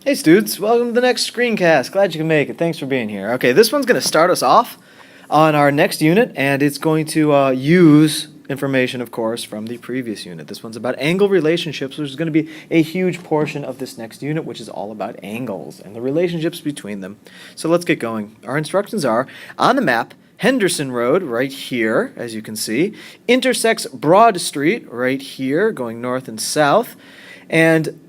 Hey students, welcome to the next Screencast. Glad you can make it. Thanks for being here. Okay, this one's going to start us off on our next unit, and it's going to use information, of course, from the previous unit. This one's about angle relationships, which is going to be a huge portion of this next unit, which is all about angles and the relationships between them. So let's get going. Our instructions are, on the map, Henderson Road, right here, as you can see, intersects Broad Street, right here, going north and south, and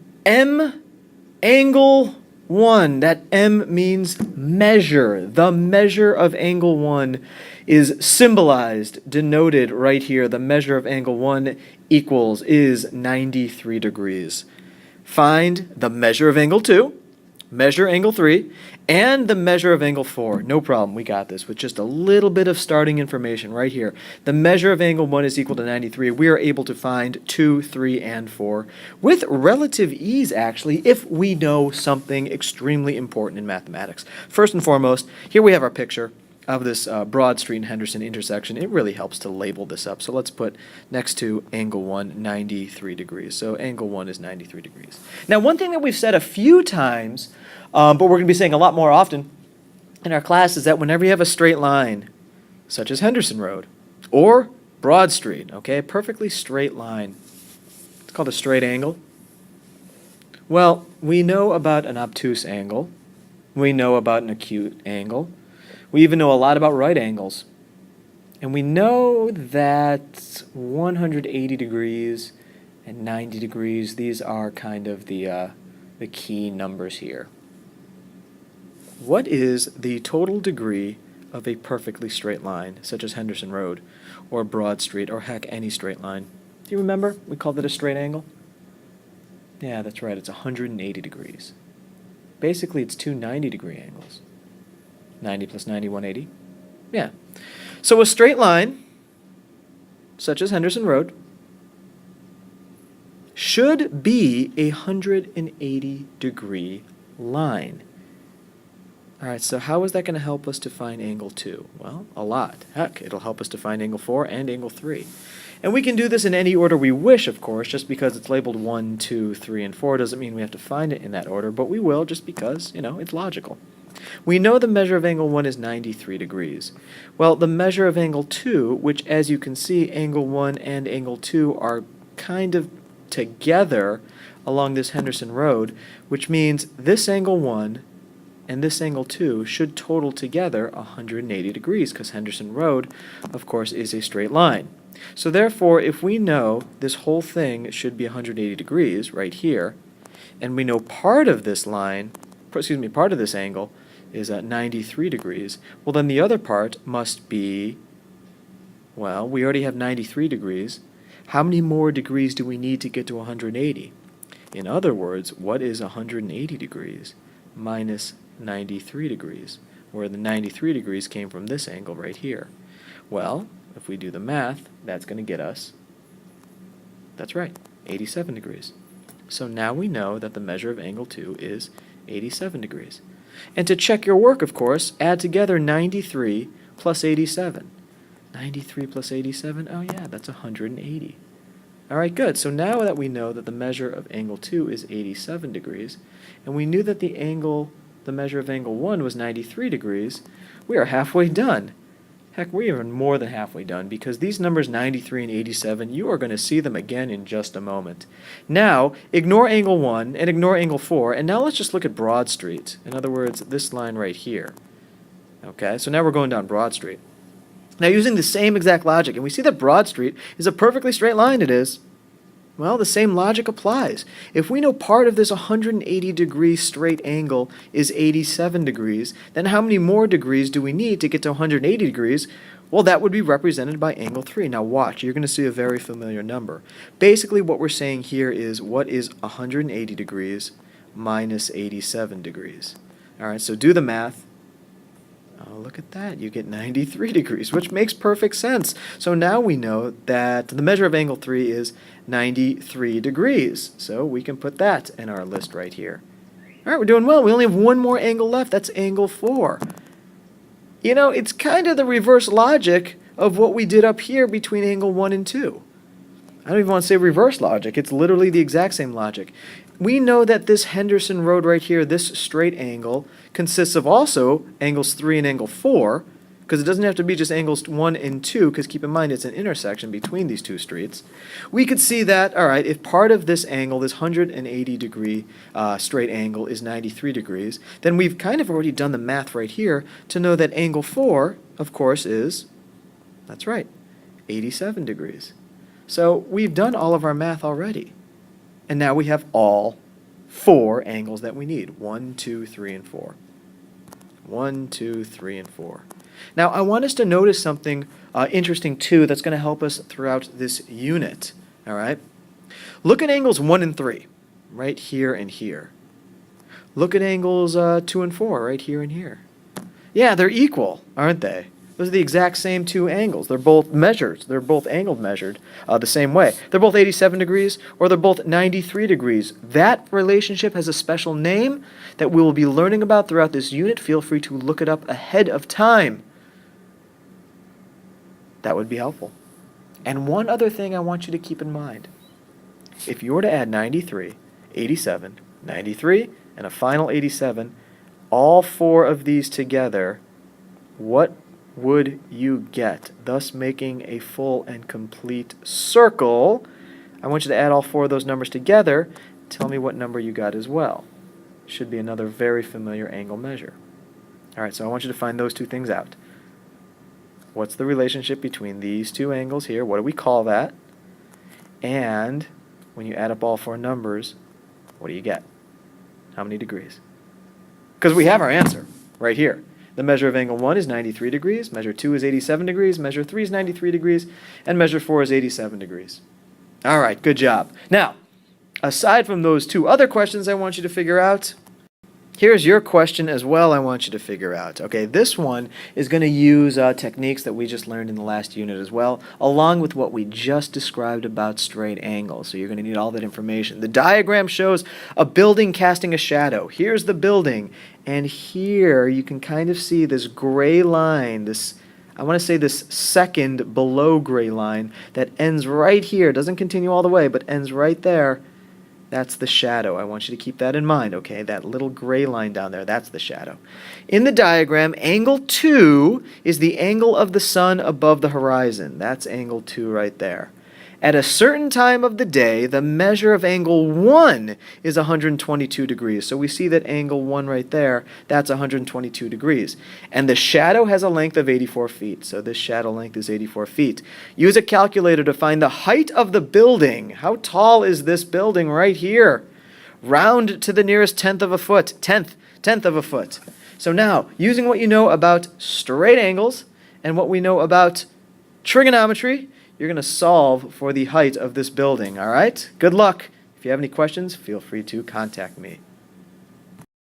angle 1, that M means measure. The measure of angle 1 is symbolized, denoted right here. The measure of angle 1 is 93 degrees. Find the measure of angle 2, measure angle 3, and the measure of angle 4. No problem, we got this with just a little bit of starting information right here. The measure of angle 1 is equal to 93. We are able to find 2, 3, and 4 with relative ease, actually, if we know something extremely important in mathematics. First and foremost, here we have our picture of this Broad Street and Henderson intersection. It really helps to label this up. So let's put next to angle 1, 93 degrees. So angle 1 is 93 degrees. Now, one thing that we've said a few times, but we're going to be saying a lot more often in our class, is that whenever you have a straight line, such as Henderson Road or Broad Street, okay, a perfectly straight line, it's called a straight angle. Well, we know about an obtuse angle. We know about an acute angle. We even know a lot about right angles. And we know that 180 degrees and 90 degrees, these are kind of the key numbers here. What is the total degree of a perfectly straight line, such as Henderson Road, or Broad Street, or heck, any straight line? Do you remember? We called it a straight angle? Yeah, that's right, it's 180 degrees. Basically, it's two 90-degree angles. 90 plus 90, 180? Yeah. So a straight line, such as Henderson Road, should be a 180-degree line. All right, so how is that going to help us to find angle 2? Well, a lot. Heck, it'll help us to find angle 4 and angle 3. And we can do this in any order we wish, of course. Just because it's labeled 1, 2, 3, and 4 doesn't mean we have to find it in that order, but we will just because, it's logical. We know the measure of angle 1 is 93 degrees. Well, the measure of angle 2, which as you can see, angle 1 and angle 2 are kind of together along this Henderson Road, which means this angle 1 and this angle 2 should total together 180 degrees, because Henderson Road, of course, is a straight line. So therefore, if we know this whole thing should be 180 degrees right here, and we know part of this angle is at 93 degrees, well then the other part must be, well, we already have 93 degrees. How many more degrees do we need to get to 180? In other words, what is 180 degrees minus 93 degrees, where the 93 degrees came from this angle right here? Well, if we do the math, that's going to get us, that's right, 87 degrees. So now we know that the measure of angle 2 is 87 degrees. And to check your work, of course, add together 93 plus 87. 93 plus 87, oh yeah, that's 180. All right, good. So now that we know that the measure of angle 2 is 87 degrees, and we knew that the measure of angle 1 was 93 degrees, we are halfway done. Heck, we're even more than halfway done, because these numbers 93 and 87, you are going to see them again in just a moment. Now, ignore angle 1 and ignore angle 4, and now let's just look at Broad Street. In other words, this line right here. Okay, so now we're going down Broad Street. Now, using the same exact logic, and we see that Broad Street is a perfectly straight line, it is. Well, the same logic applies. If we know part of this 180-degree straight angle is 87 degrees, then how many more degrees do we need to get to 180 degrees? Well, that would be represented by angle 3. Now watch, you're going to see a very familiar number. Basically, what we're saying here is, what is 180 degrees minus 87 degrees? All right, so do the math. Oh, look at that. You get 93 degrees, which makes perfect sense. So now we know that the measure of angle 3 is 93 degrees. So we can put that in our list right here. All right, we're doing well. We only have one more angle left. That's angle 4. It's kind of the reverse logic of what we did up here between angle 1 and 2. I don't even want to say reverse logic. It's literally the exact same logic. we know that this Henderson Road right here, this straight angle, consists of also angles 3 and angle 4, because it doesn't have to be just angles 1 and 2, because keep in mind it's an intersection between these two streets. We could see that, all right, if part of this angle, this 180-degree straight angle is 93 degrees, then we've kind of already done the math right here to know that angle 4, of course, is, that's right, 87 degrees. So we've done all of our math already. And now we have all 4 angles that we need. 1, 2, 3, and 4. 1, 2, 3, and 4. Now, I want us to notice something interesting, too, that's going to help us throughout this unit. All right? Look at angles 1 and 3, right here and here. Look at angles 2 and 4, right here and here. Yeah, they're equal, aren't they? Those are the exact same 2 angles. They're both measured. They're both angled measured the same way. They're both 87 degrees or they're both 93 degrees. That relationship has a special name that we will be learning about throughout this unit. Feel free to look it up ahead of time. That would be helpful. And one other thing I want you to keep in mind. If you were to add 93, 87, 93, and a final 87, all 4 of these together, what would you get, thus making a full and complete circle? I want you to add all 4 of those numbers together. Tell me what number you got as well. Should be another very familiar angle measure. All right, so I want you to find those 2 things out. What's the relationship between these 2 angles here? What do we call that? And when you add up all 4 numbers, what do you get? How many degrees? Because we have our answer right here. The measure of angle 1 is 93 degrees, measure 2 is 87 degrees, measure 3 is 93 degrees, and measure 4 is 87 degrees. All right, good job. Now, aside from those 2 other questions I want you to figure out, here's your question as well I want you to figure out. Okay, this one is going to use techniques that we just learned in the last unit as well, along with what we just described about straight angles. So you're going to need all that information. The diagram shows a building casting a shadow. Here's the building, and here you can kind of see this gray line, I want to say this second below gray line that ends right here. Doesn't continue all the way, but ends right there. That's the shadow. I want you to keep that in mind, okay? That little gray line down there, that's the shadow. In the diagram, angle 2 is the angle of the sun above the horizon. That's angle 2 right there. At a certain time of the day, the measure of angle 1 is 122 degrees. So we see that angle 1 right there, that's 122 degrees. And the shadow has a length of 84 feet. So this shadow length is 84 feet. Use a calculator to find the height of the building. How tall is this building right here? Round to the nearest tenth of a foot. Tenth of a foot. So now, using what you know about straight angles and what we know about trigonometry, you're going to solve for the height of this building, all right? Good luck. If you have any questions, feel free to contact me.